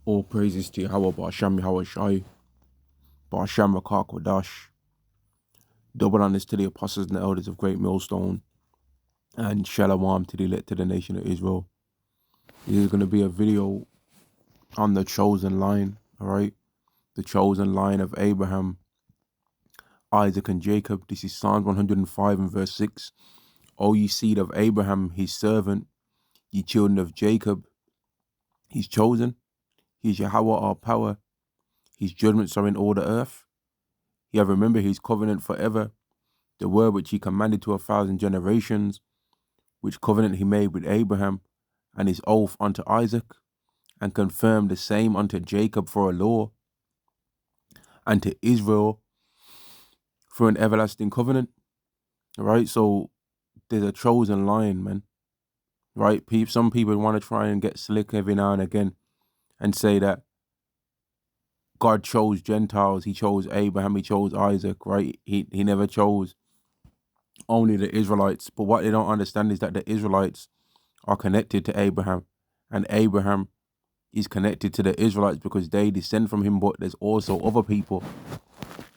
All praises to Yahweh, Ba'asham Yahweh Shai, Ba'asham Rakak Kodash. Double honors to the apostles and the elders of Great Millstone, and Shalom to the elect to the nation of Israel. This is going to be a video on the chosen line, alright? The chosen line of Abraham, Isaac, and Jacob. This is Psalms 105 and verse 6. O ye seed of Abraham, his servant, ye children of Jacob, his chosen. He's Yahweh our power. His judgments are in all the earth. He have remembered his covenant forever, the word which he commanded to 1,000 generations, which covenant he made with Abraham, and his oath unto Isaac, and confirmed the same unto Jacob for a law, and to Israel for an everlasting covenant. Right? So there's a chosen line, man. Right? Some people want to try and get slick every now and again and say that God chose Gentiles, he chose Abraham, he chose Isaac, right? He never chose only the Israelites. But what they don't understand is that the Israelites are connected to Abraham, and Abraham is connected to the Israelites because they descend from him. But there's also other people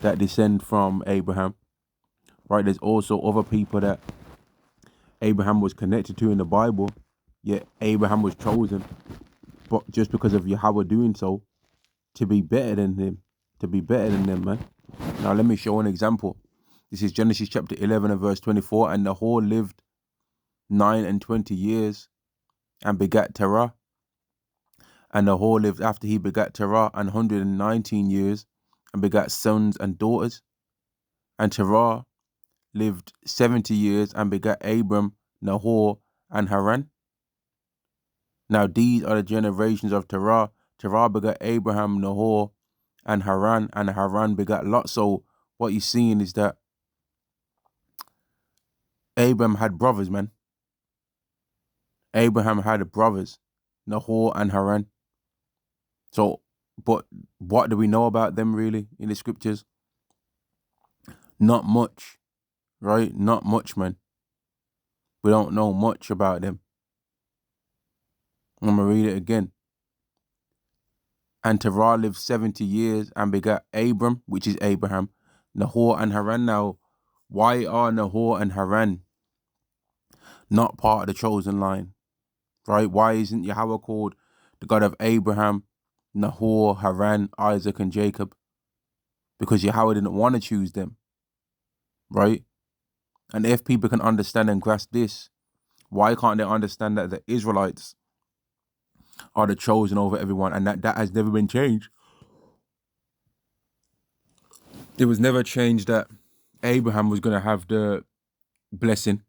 that descend from Abraham, right? There's also other people that Abraham was connected to in the Bible, yet Abraham was chosen, but just because of Yahweh doing so, to be better than him, man. Now let me show an example. This is Genesis chapter 11 and verse 24. And Nahor lived 29 years and begat Terah. And Nahor lived after he begat Terah 119 years and begat sons and daughters. And Terah lived 70 years and begat Abram, Nahor, and Haran. Now these are the generations of Terah. Terah begat Abraham, Nahor, and Haran begat Lot. So what you're seeing is that Abraham had brothers, man. Abraham had brothers, Nahor and Haran. So, but what do we know about them really in the scriptures? Not much, right? Not much, man. We don't know much about them. I'm going to read it again. And Terah lived 70 years and begat Abram, which is Abraham, Nahor and Haran. Now, why are Nahor and Haran not part of the chosen line, right? Why isn't Yahweh called the God of Abraham, Nahor, Haran, Isaac, and Jacob? Because Yahweh didn't want to choose them, right? And if people can understand and grasp this, why can't they understand that the Israelites are the chosen over everyone, and that has never been changed? It was never changed that Abraham was going to have the blessing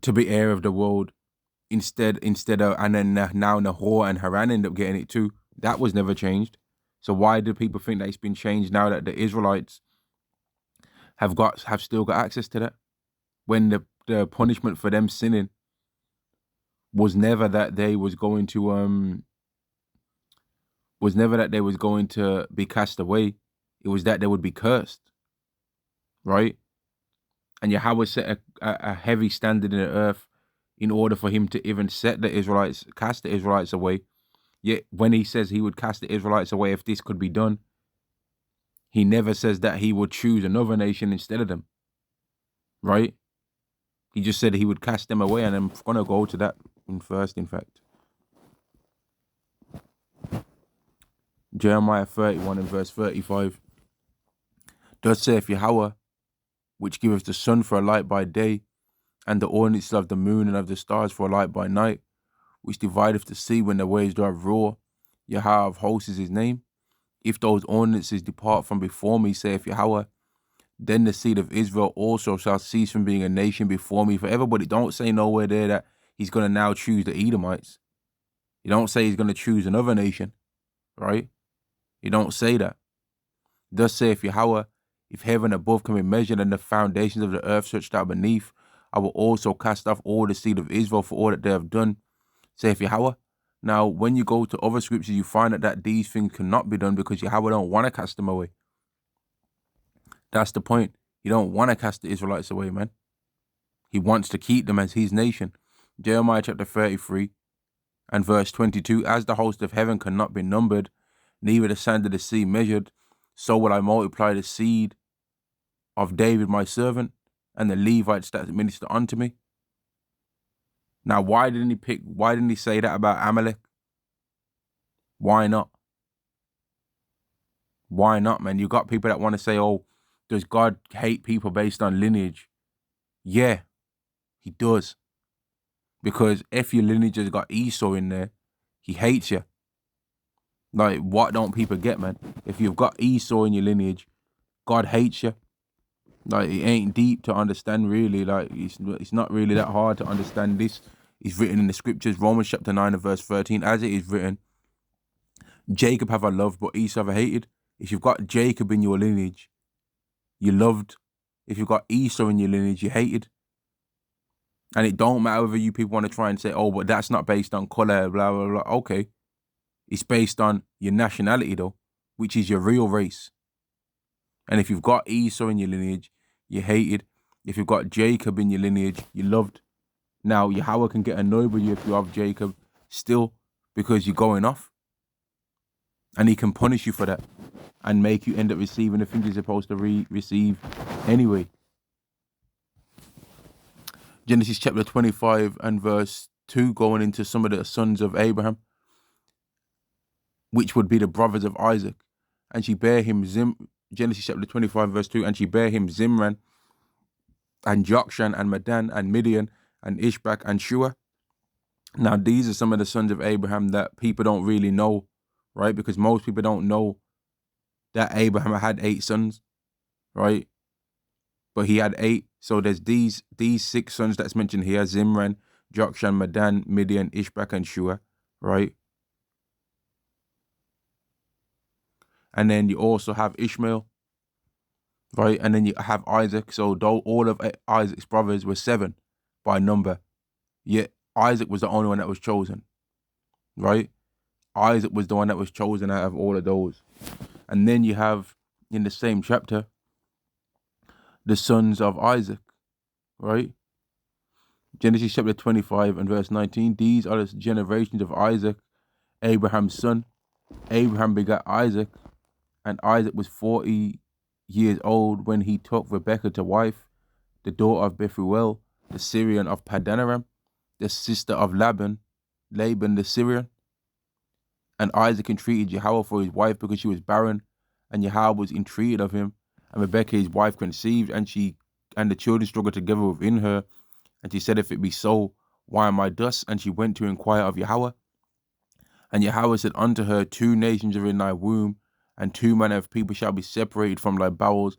to be heir of the world instead of, and then now Nahor and Haran end up getting it too. That was never changed. So why do people think that it's been changed now that the Israelites have still got access to that, when the punishment for them sinning was never that they was going to be cast away. It was that they would be cursed, right? And Yahweh set a heavy standard in the earth in order for him to even cast the Israelites away. Yet when he says he would cast the Israelites away if this could be done, he never says that he would choose another nation instead of them, right? He just said he would cast them away, and I'm going to go to that first, in fact. Jeremiah 31 and verse 35. Thus saith Yahweh, which giveth the sun for a light by day, and the ordinances of the moon and of the stars for a light by night, which divideth the sea when the waves drive roar. Yahweh of hosts is his name. If those ordinances depart from before me, saith Yahweh, then the seed of Israel also shall cease from being a nation before me forever. But it don't say nowhere there that he's going to now choose the Edomites. You don't say he's going to choose another nation, right? You don't say that. Thus saith Yahweh, if heaven above can be measured and the foundations of the earth searched out beneath, I will also cast off all the seed of Israel for all that they have done, saith Yahweh. Now, when you go to other scriptures, you find that these things cannot be done because Yahweh don't want to cast them away. That's the point. He don't want to cast the Israelites away, man. He wants to keep them as his nation. Jeremiah chapter 33 and verse 22, as the host of heaven cannot be numbered, neither the sand of the sea measured, so will I multiply the seed of David my servant, and the Levites that minister unto me. Now, why didn't he say that about Amalek? Why not? Why not, man? You got people that want to say, oh, does God hate people based on lineage? Yeah, he does. Because if your lineage has got Esau in there, he hates you. Like, what don't people get, man? If you've got Esau in your lineage, God hates you. Like, it ain't deep to understand, really. Like, it's not really that hard to understand this. It's written in the scriptures, Romans chapter 9 and verse 13, as it is written, Jacob have I loved, but Esau have I hated. If you've got Jacob in your lineage, you loved. If you've got Esau in your lineage, you hated. And it don't matter whether you people want to try and say, oh, but that's not based on color, blah, blah, blah. Okay. It's based on your nationality, though, which is your real race. And if you've got Esau in your lineage, you hated. If you've got Jacob in your lineage, you loved. Now, Yahweh can get annoyed with you if you have Jacob still, because you're going off. And he can punish you for that and make you end up receiving the things you're supposed to receive anyway. Genesis chapter 25 and verse 2, going into some of the sons of Abraham, which would be the brothers of Isaac. And she bare him Genesis chapter 25 verse 2, and she bare him Zimran and Jokshan and Medan and Midian and Ishbak and Shua. Now, these are some of the sons of Abraham that people don't really know, right? Because most people don't know that Abraham had 8 sons, right? But he had 8. So there's these 6 sons that's mentioned here: Zimran, Jokshan, Medan, Midian, Ishbak, and Shua, right? And then you also have Ishmael, right? And then you have Isaac. So though all of Isaac's brothers were 7 by number, yet Isaac was the only one that was chosen, right? Isaac was the one that was chosen out of all of those. And then you have, in the same chapter, the sons of Isaac, right? Genesis chapter 25 and verse 19, these are the generations of Isaac, Abraham's son. Abraham begat Isaac, and Isaac was 40 years old when he took Rebekah to wife, the daughter of Bethuel, the Syrian of Padanaram, the sister of Laban the Syrian. And Isaac entreated Yahweh for his wife because she was barren, and Yahweh was entreated of him. And Rebekah his wife conceived, and the children struggled together within her. And she said, if it be so, why am I thus? And she went to inquire of Yahweh. And Yahweh said unto her, 2 nations are in thy womb, and 2 manner of people shall be separated from thy bowels,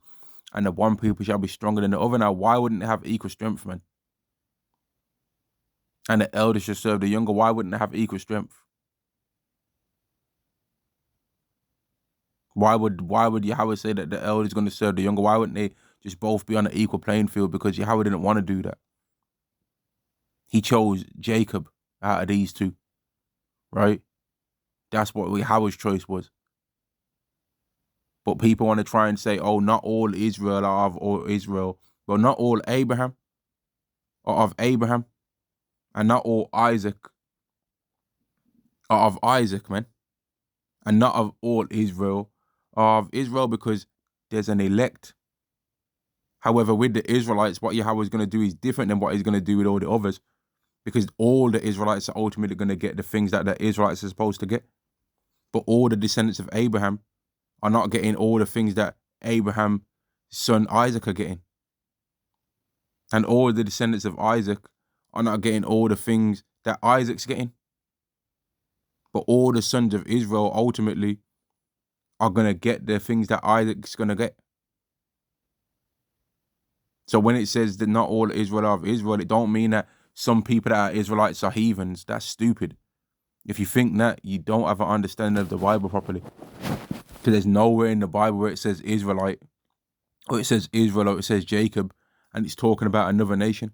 and the one people shall be stronger than the other. Now, why wouldn't they have equal strength, man? And the elder shall serve the younger. Why wouldn't they have equal strength? Why would Yahweh say that the elder is going to serve the younger? Why wouldn't they just both be on an equal playing field? Because Yahweh didn't want to do that. He chose Jacob out of these 2, right? That's what Yahweh's choice was. But people want to try and say, oh, not all Israel are of all Israel. Well, not all Abraham are of Abraham. And not all Isaac are of Isaac, man. And not of all Israel are of Israel, because there's an elect. However, with the Israelites, what Yahweh is going to do is different than what he's going to do with all the others. Because all the Israelites are ultimately going to get the things that the Israelites are supposed to get. But all the descendants of Abraham are not getting all the things that Abraham's son Isaac are getting. And all the descendants of Isaac are not getting all the things that Isaac's getting. But all the sons of Israel ultimately are going to get the things that Isaac's going to get. So when it says that not all Israel are of Israel, it don't mean that some people that are Israelites are heathens. That's stupid. If you think that, you don't have an understanding of the Bible properly. Because there's nowhere in the Bible where it says Israelite, or it says Israel, or it says Jacob, and it's talking about another nation.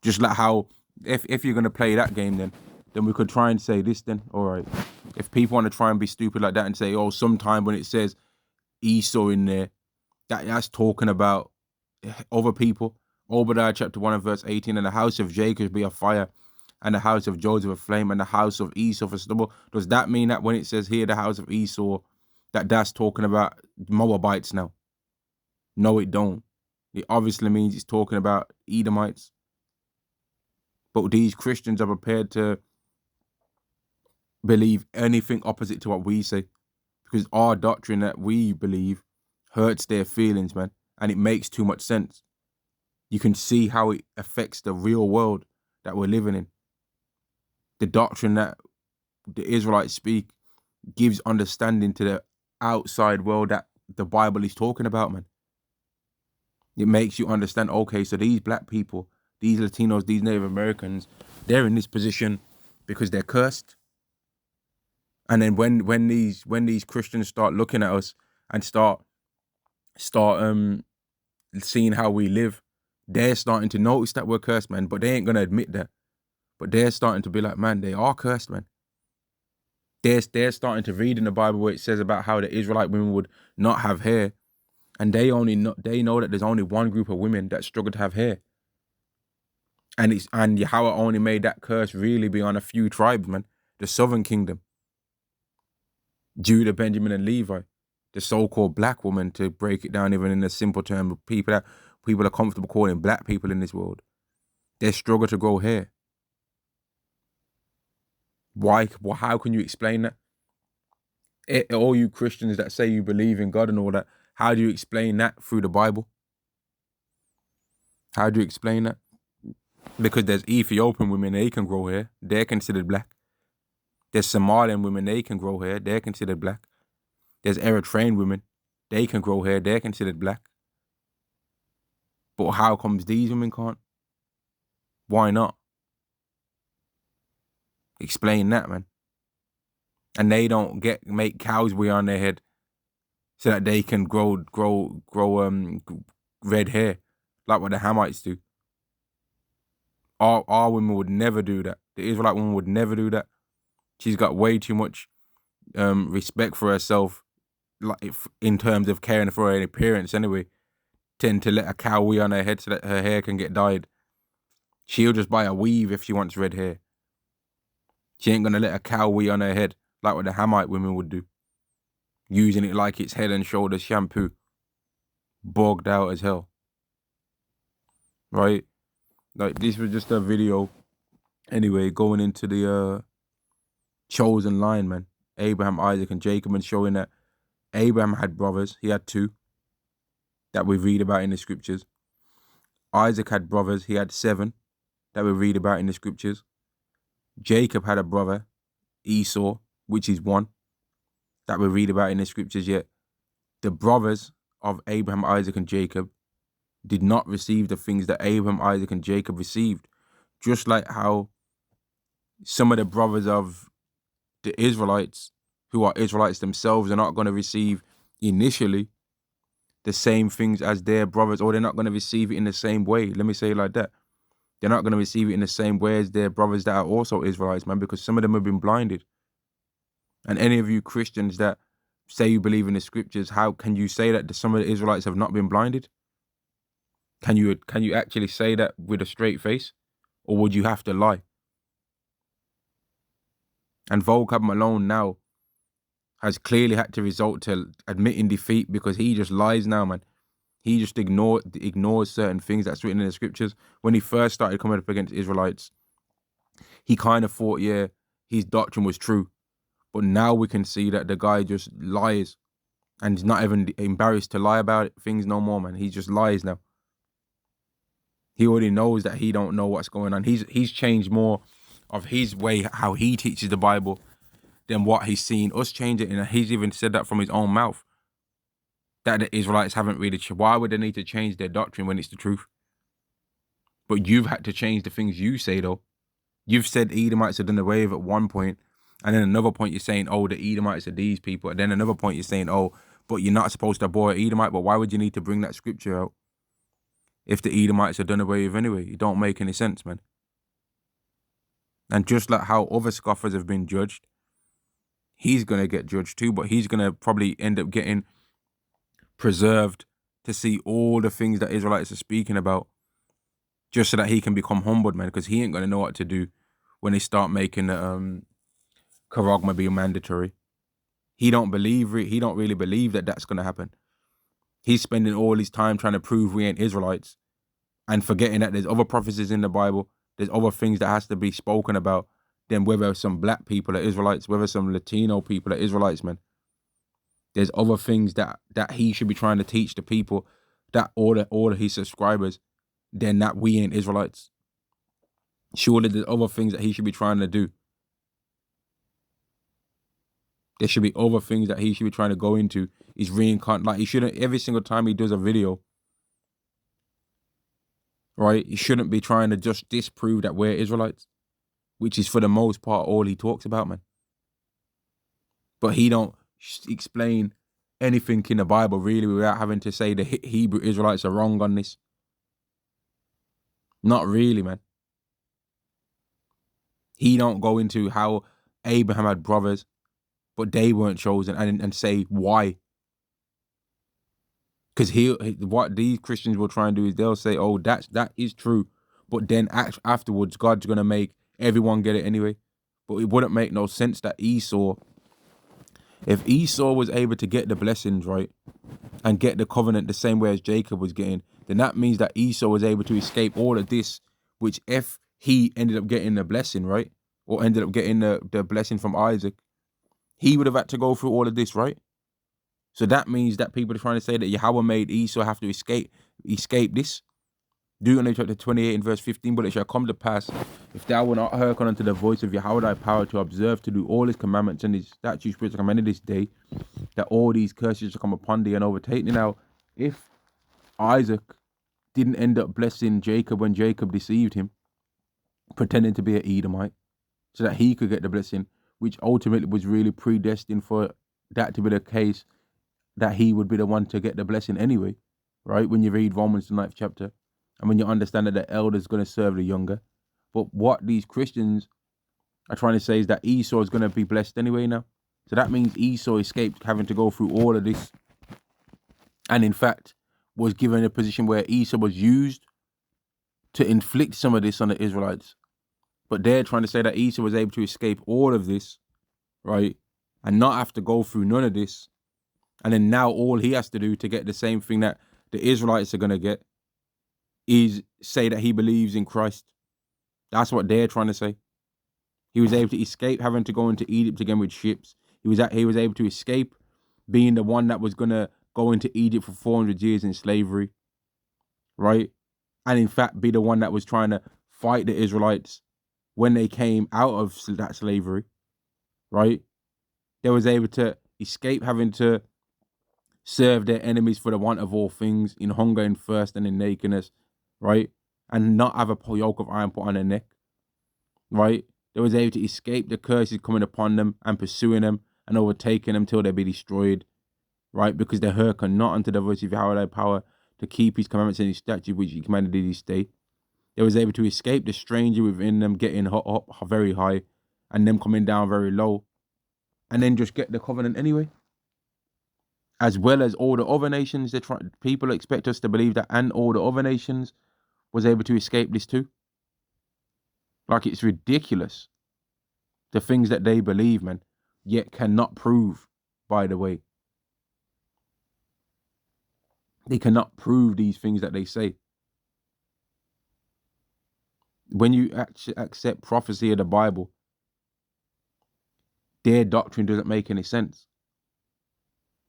Just like how, if you're going to play that game, then we could try and say this then. All right. If people want to try and be stupid like that and say, oh, sometime when it says Esau in there, that's talking about other people. Obadiah chapter 1 and verse 18, and the house of Jacob be a fire, and the house of Joseph a flame, and the house of Esau for stubble? Does that mean that when it says here the house of Esau, that's talking about Moabites now? No, it don't. It obviously means it's talking about Edomites. But these Christians are prepared to believe anything opposite to what we say, because our doctrine that we believe hurts their feelings, man, and it makes too much sense. You can see how it affects the real world that we're living in. The doctrine that the Israelites speak gives understanding to the outside world that the Bible is talking about, man. It makes you understand, okay, so these black people, these Latinos, these Native Americans, they're in this position because they're cursed. And then when these Christians start looking at us and start seeing how we live, they're starting to notice that we're cursed, man. But they ain't gonna admit that. But they're starting to be like, man, they are cursed, man. They're starting to read in the Bible where it says about how the Israelite women would not have hair, and they know that there's only one group of women that struggle to have hair, and Yahweh only made that curse really be on a few tribes, man. The Southern Kingdom, Judah, Benjamin, and Levi, the so-called black woman, to break it down even in a simple term of people that people are comfortable calling black people in this world. They struggle to grow hair. Why? Well, how can you explain that? All you Christians that say you believe in God and all that, how do you explain that through the Bible? How do you explain that? Because there's Ethiopian women, they can grow hair. They're considered black. There's Somalian women, they can grow hair. They're considered black. There's Eritrean women, they can grow hair. They're considered black. But how comes these women can't? Why not? Explain that, man. And they don't make cows wear on their head so that they can grow red hair like what the Hamites do. Our women would never do that. The Israelite woman would never do that. She's got way too much respect for herself, like in terms of caring for her appearance anyway, tend to let a cow wear on her head so that her hair can get dyed. She'll just buy a weave if she wants red hair. She ain't gonna let a cow wear on her head like what the Hamite women would do, using it like it's Head and Shoulders shampoo, bogged out as hell. Right? Like, this was just a video anyway, going into the chosen line, man. Abraham, Isaac, and Jacob, and showing that Abraham had brothers. He had 2 that we read about in the scriptures. Isaac had brothers. He had 7 that we read about in the scriptures. Jacob had a brother, Esau, which is 1 that we read about in the scriptures. Yet the brothers of Abraham, Isaac, and Jacob did not receive the things that Abraham, Isaac, and Jacob received. Just like how some of the brothers of the Israelites, who are Israelites themselves, are not going to receive initially the same things as their brothers, or they're not going to receive it in the same way. Let me say it like that. They're not going to receive it in the same way as their brothers that are also Israelites, man, because some of them have been blinded. And any of you Christians that say you believe in the scriptures, how can you say that some of the Israelites have not been blinded? Can you actually say that with a straight face? Or would you have to lie? And Volcab Malone now has clearly had to resort to admitting defeat, because he just lies now, man. He just ignores certain things that's written in the scriptures. When he first started coming up against Israelites, he kind of thought, yeah, his doctrine was true. But now we can see that the guy just lies, and he's not even embarrassed to lie about things no more, man. He just lies now. He already knows that he don't know what's going on. He's changed more of his way, how he teaches the Bible, than what he's seen us change it. And he's even said that from his own mouth, that the Israelites haven't really, why would they need to change their doctrine when it's the truth? But you've had to change the things you say, though. You've said Edomites are done away with at one point, and then another point you're saying, oh, the Edomites are these people. And then another point you're saying, oh, but you're not supposed to abhor Edomite. But why would you need to bring that scripture out if the Edomites are done away with anyway? It don't make any sense, man. And just like how other scoffers have been judged, he's going to get judged too, but he's going to probably end up getting preserved to see all the things that Israelites are speaking about, just so that he can become humbled, man, because he ain't going to know what to do when they start making the charagma be mandatory. He don't really believe that that's going to happen. He's spending all his time trying to prove we ain't Israelites and forgetting that there's other prophecies in the Bible. There's other things that has to be spoken about than whether some black people are Israelites, whether some Latino people are Israelites, man. There's other things that he should be trying to teach the people, that all of his subscribers, than that we ain't Israelites. Surely there's other things that he should be trying to do. There should be other things that he should be trying to go into. He's reincarnate. Like, he shouldn't, every single time he does a video, right, he shouldn't be trying to just disprove that we're Israelites, which is for the most part all he talks about, man. But he don't explain anything in the Bible really without having to say the Hebrew Israelites are wrong on this. Not really, man. He don't go into how Abraham had brothers, but they weren't chosen, and say why. Because what these Christians will try and do is they'll say, oh, that is true, but then afterwards God's going to make everyone get it anyway. But it wouldn't make no sense that if Esau was able to get the blessings, right, and get the covenant the same way as Jacob was getting, then that means that Esau was able to escape all of this, which if he ended up getting the blessing, right, or ended up getting the blessing from Isaac, he would have had to go through all of this, right? So that means that people are trying to say that Yahweh made Esau have to escape this. Deuteronomy chapter 28 and verse 15, but it shall come to pass, if thou wilt not hearken unto the voice of Yahweh thy power to observe to do all his commandments and his statutes which are commanded this day, that all these curses shall come upon thee and overtake thee. Now, if Isaac didn't end up blessing Jacob when Jacob deceived him, pretending to be an Edomite, so that he could get the blessing, which ultimately was really predestined for that to be the case, that he would be the one to get the blessing anyway, right? When you read Romans, the 9th chapter, and when you understand that the elder is going to serve the younger. But what these Christians are trying to say is that Esau is going to be blessed anyway now. So that means Esau escaped having to go through all of this, and in fact was given a position where Esau was used to inflict some of this on the Israelites. But they're trying to say that Esau was able to escape all of this, right, and not have to go through none of this. And then now all he has to do to get the same thing that the Israelites are going to get is say that he believes in Christ. That's what they're trying to say. He was able to escape having to go into Egypt again with ships. He was able to escape being the one that was going to go into Egypt for 400 years in slavery, right? And in fact be the one that was trying to fight the Israelites when they came out of that slavery, right? They was able to escape having to serve their enemies for the want of all things, in hunger and thirst and in nakedness, right? And not have a yoke of iron put on their neck, right? They was able to escape the curses coming upon them and pursuing them and overtaking them till they be destroyed, right? Because they hearken not unto the voice of Yahweh thy power to keep his commandments and his statutes which he commanded thee this day. They was able to escape the stranger within them getting up very high and them coming down very low, and then just get the covenant anyway. As well as all the other nations, people expect us to believe that, and all the other nations was able to escape this too. Like, it's ridiculous, the things that they believe, man, yet cannot prove, by the way. They cannot prove these things that they say. When you actually accept prophecy of the Bible, their doctrine doesn't make any sense.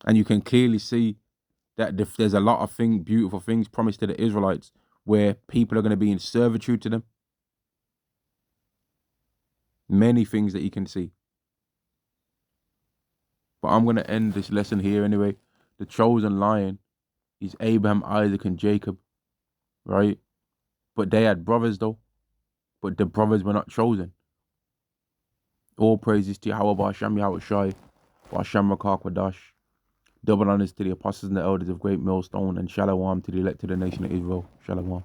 And you can clearly see that there's a lot of beautiful things promised to the Israelites where people are going to be in servitude to them. Many things that you can see. But I'm going to end this lesson here anyway. The chosen lion is Abraham, Isaac, and Jacob, right? But they had brothers though. But the brothers were not chosen. All praises to Yahweh Ba'Hashem Yahweh Shai, Ba'Hashem Rakah Kwadash. Double honors to the apostles and the elders of Great Millstone, and Shalom to the elect of the nation of Israel. Shalom.